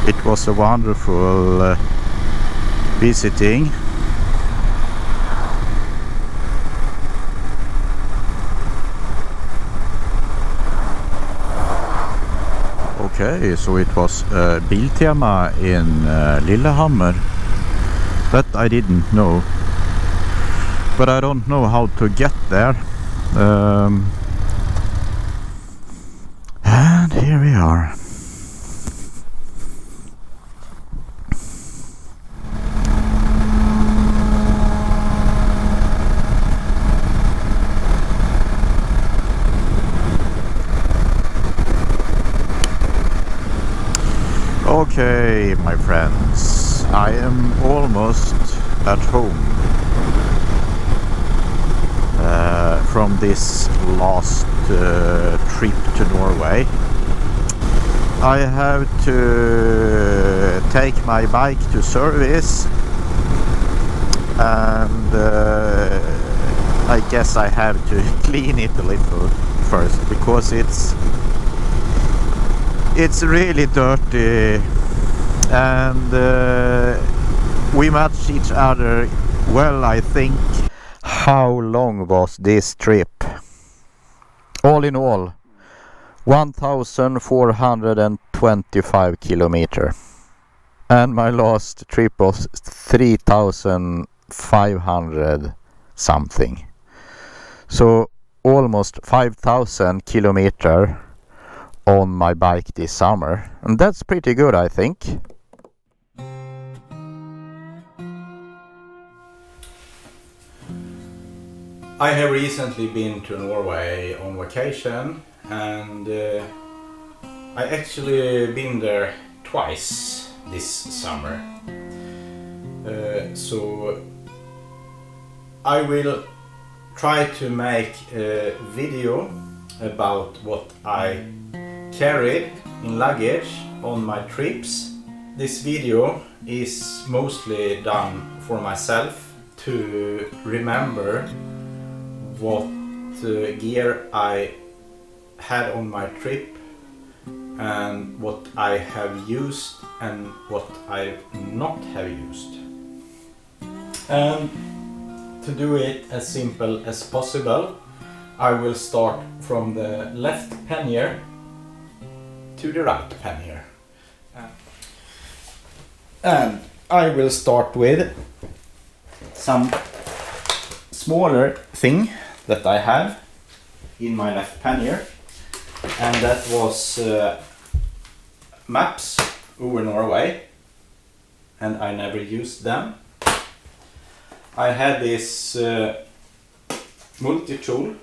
It was a wonderful visiting. Okay, so it was Biltema in Lillehammer. That I didn't know, but I don't know how to get there. And here we are. Okay, my friends, I am almost at home from this last trip to Norway. I have to take my bike to service, and I guess I have to clean it a little first, because it's really dirty, and we match each other well, I think. How long was this trip? All in all, 1,425 kilometers. And my last trip was 3,500 something. So almost 5,000 kilometers on my bike this summer, and that's pretty good, I think. I have recently been to Norway on vacation, and I actually been there twice this summer. So I will try to make a video about what I carried in luggage on my trips. This video is mostly done for myself to remember what gear I had on my trip, and what I have used and what I not have used. And to do it as simple as possible, I will start from the left pannier to the right pannier. And I will start with some smaller thing that I have in my left pannier, and that was maps over Norway, and I never used them. I had this multi-tool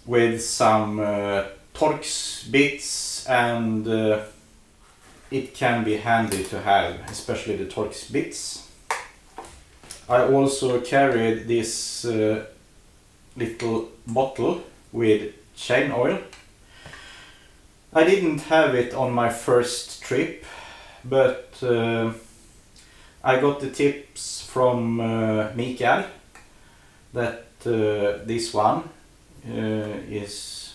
with some Torx bits, and it can be handy to have, especially the Torx bits. I also carried this little bottle with chain oil. I didn't have it on my first trip, but I got the tips from Mikael that this one is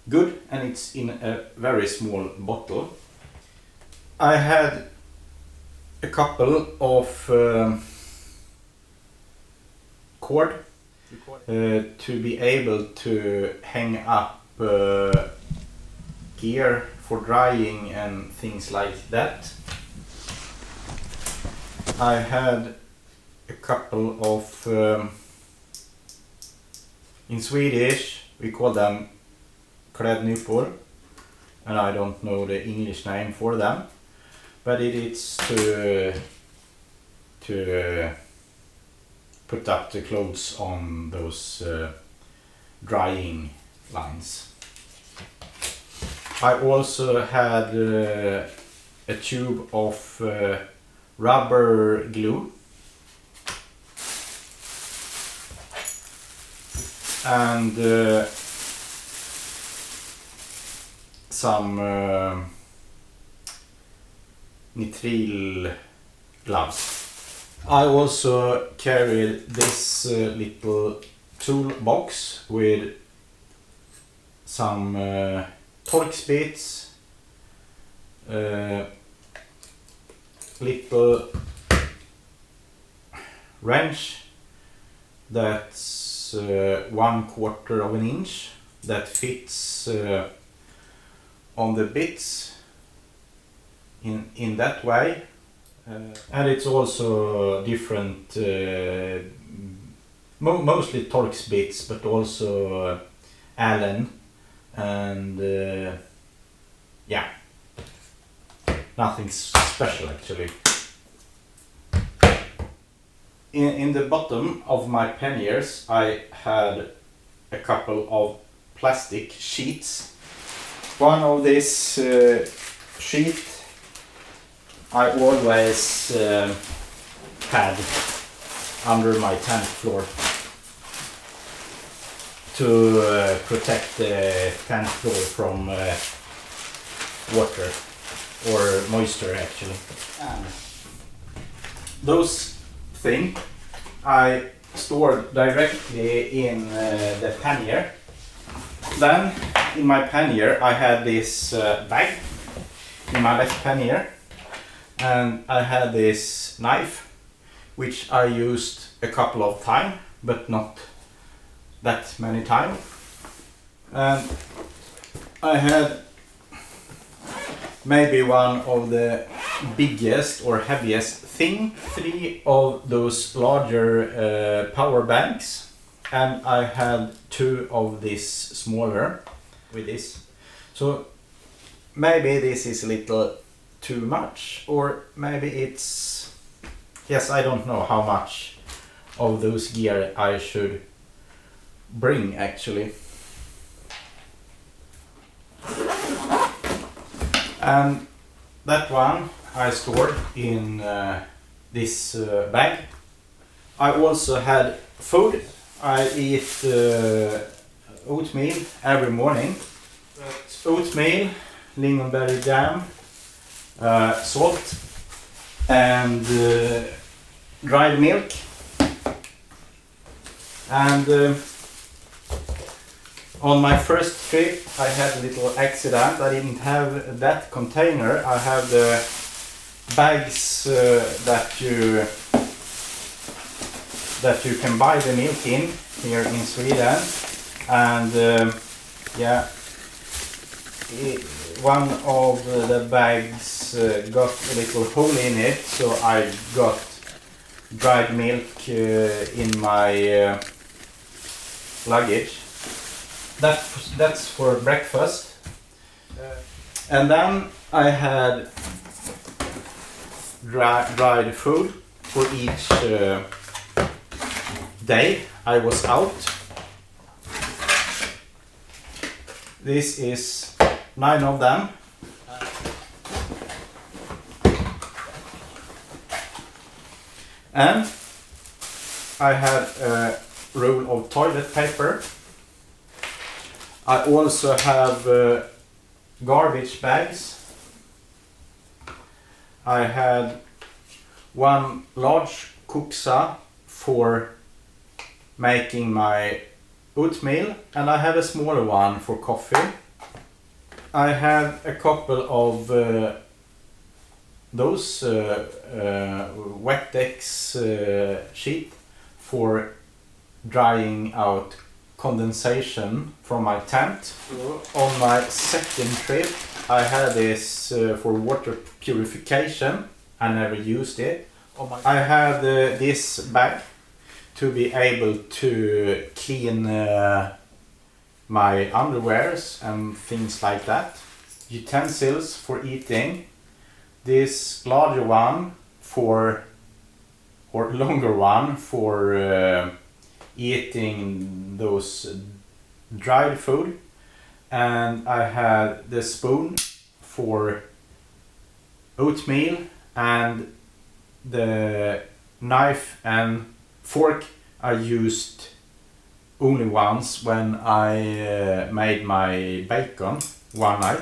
good, and it's in a very small bottle. I had a couple of cord to be able to hang up gear for drying and things like that. I had a couple of, in Swedish we call them klädnypor, and I don't know the English name for them, but it's to put up the clothes on those drying lines. I also had a tube of rubber glue and some nitrile gloves. I also carried this little toolbox with some Torx bits, little wrench that's 1/4 of an inch that fits on the bits in that way, and it's also different, mostly Torx bits, but also Allen, and yeah, nothing special actually. In the bottom of my panniers I had a couple of plastic sheets. One of this sheet I always had under my tent floor to protect the tent floor from water or moisture actually. And those things I stored directly in the pannier. Then in my pannier I had this bag in my left pannier, and I had this knife which I used a couple of times but not that many times, and I had maybe one of the biggest or heaviest thing, 3 of those larger power banks, and I had 2 of these smaller with this. So maybe this is a little too much, or maybe it's, yes, I don't know how much of those gear I should bring actually. And that one I stored in this bag. I also had food. I eat oatmeal every morning. Oatmeal, lingonberry jam, salt and dried milk. And on my first trip I had a little accident. I didn't have that container. I have the bags that you can buy the milk in here in Sweden, and yeah, one of the bags got a little hole in it, so I got dried milk in my luggage. That's for breakfast, and then I had dried food for each day I was out. This is 9 of them. And I had a roll of toilet paper. I also have garbage bags. I had 1 large kuksa for making my oatmeal, and I have a smaller one for coffee. I have a couple of those Goretex sheet for drying out condensation from my tent. On my second trip I had this for water purification. I never used it. I had this bag to be able to clean my underwears and things like that. Utensils for eating. This larger one for, or longer one for eating those dried food. And I had the spoon for oatmeal, and the knife and fork I used only once when I made my bacon one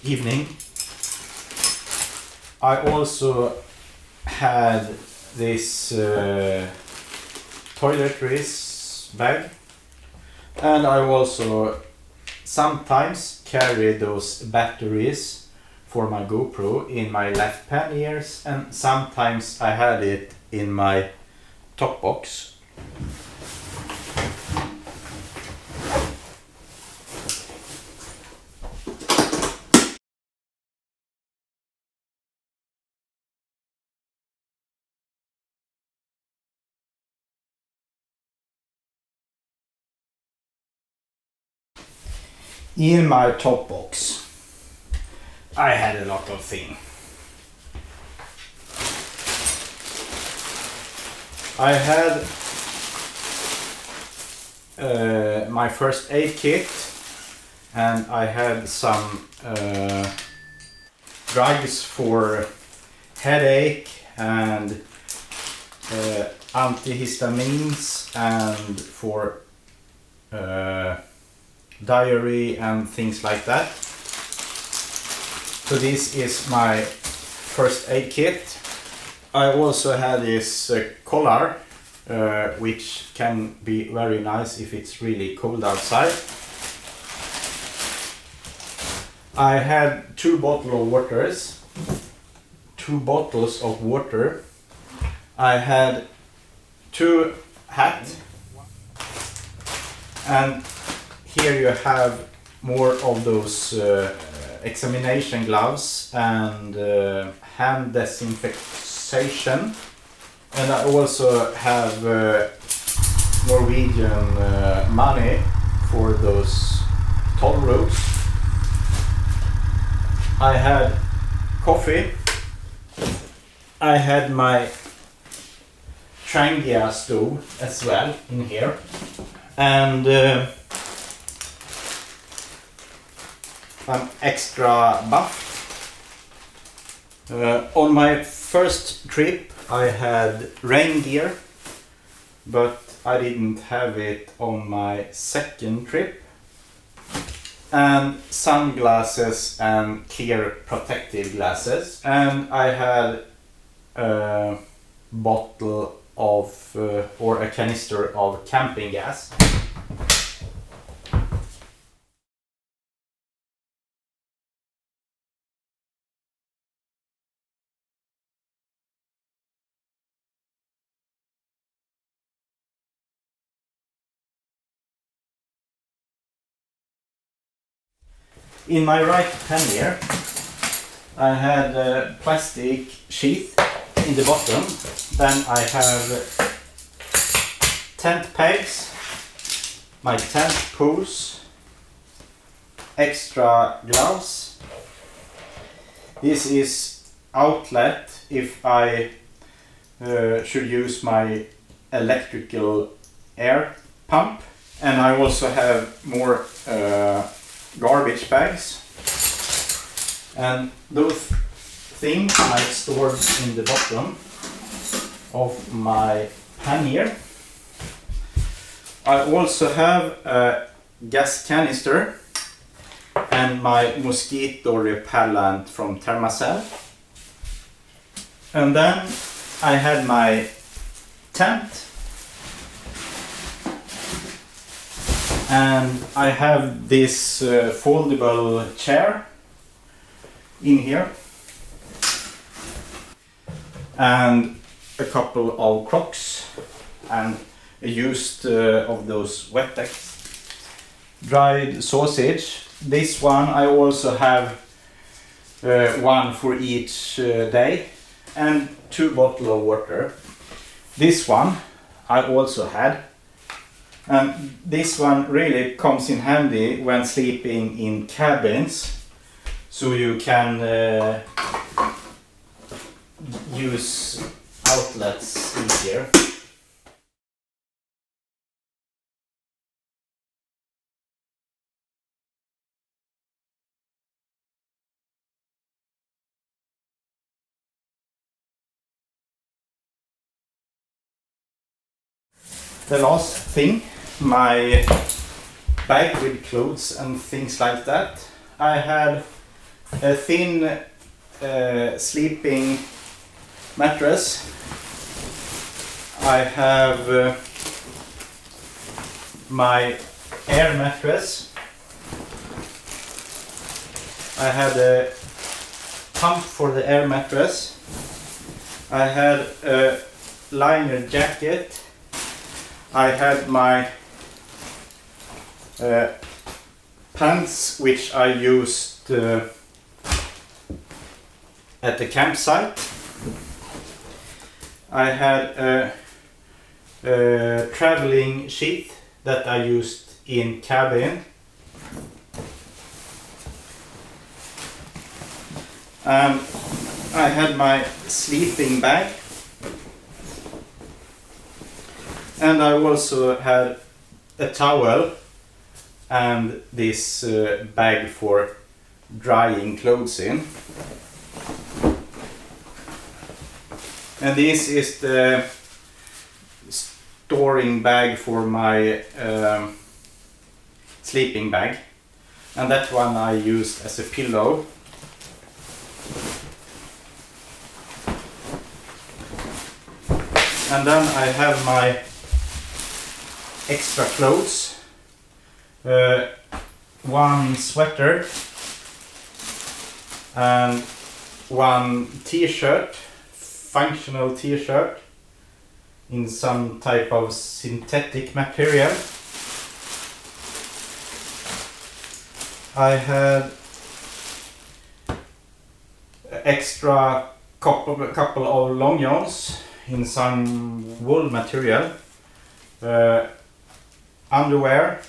evening. I also had this toiletries bag, and I also sometimes carry those batteries for my GoPro in my left panniers, and sometimes I had it in my top box. In my top box I had a lot of things. I had my first aid kit, and I had some drugs for headache and antihistamines and for diary and things like that. So this is my first aid kit. I also had this collar, which can be very nice if it's really cold outside. I had 2 bottles of water. I had 2 hats, and here you have more of those examination gloves and hand disinfection. And I also have Norwegian money for those toll roads. I had coffee. I had my Trangia stove as well in here. And I'm extra buff. On my first trip I had rain gear, but I didn't have it on my second trip. And sunglasses and clear protective glasses. And I had a bottle of or a canister of camping gas. In my right pannier I had a plastic sheath in the bottom. Then I have tent pegs, my tent poles, extra gloves. This is outlet if I should use my electrical air pump. And I also have more garbage bags, and those things I stored in the bottom of my pannier. I also have a gas canister and my mosquito repellent from Thermacell. And then I had my tent, and I have this foldable chair in here, and a couple of Crocs and used of those Goretex. Dried sausage. This one I also have one for each day, and 2 bottles of water. This one I also had, and this one really comes in handy when sleeping in cabins, so you can use outlets easier. The last thing, my bag with clothes and things like that. I had a thin sleeping mattress. I have my air mattress. I had a pump for the air mattress. I had a liner jacket. I had my pants, which I used at the campsite. I had a traveling sheet that I used in cabin. And I had my sleeping bag. And I also had a towel and this bag for drying clothes in. And this is the storing bag for my sleeping bag. And that one I used as a pillow. And then I have my extra clothes, one sweater and one t-shirt, functional t-shirt in some type of synthetic material. I had extra couple of long johns in some wool material. Underwear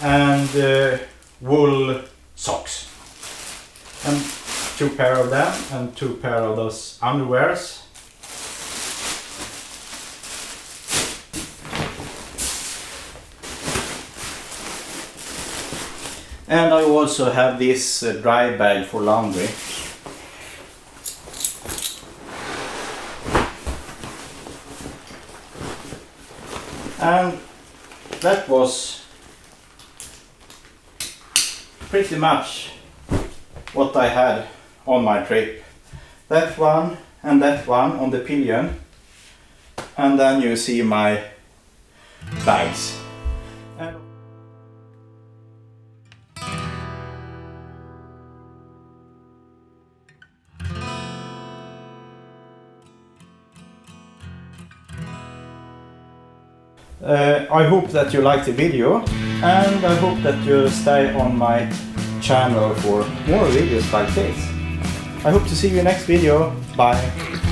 and wool socks, and 2 pair of them and 2 pair of those underwears. And I also have this dry bag for laundry. And that was pretty much what I had on my trip. That one and that one on the pillion. And then you see my bags. And I hope that you liked the video, and I hope that you stay on my channel for more videos like this. I hope to see you next video. Bye!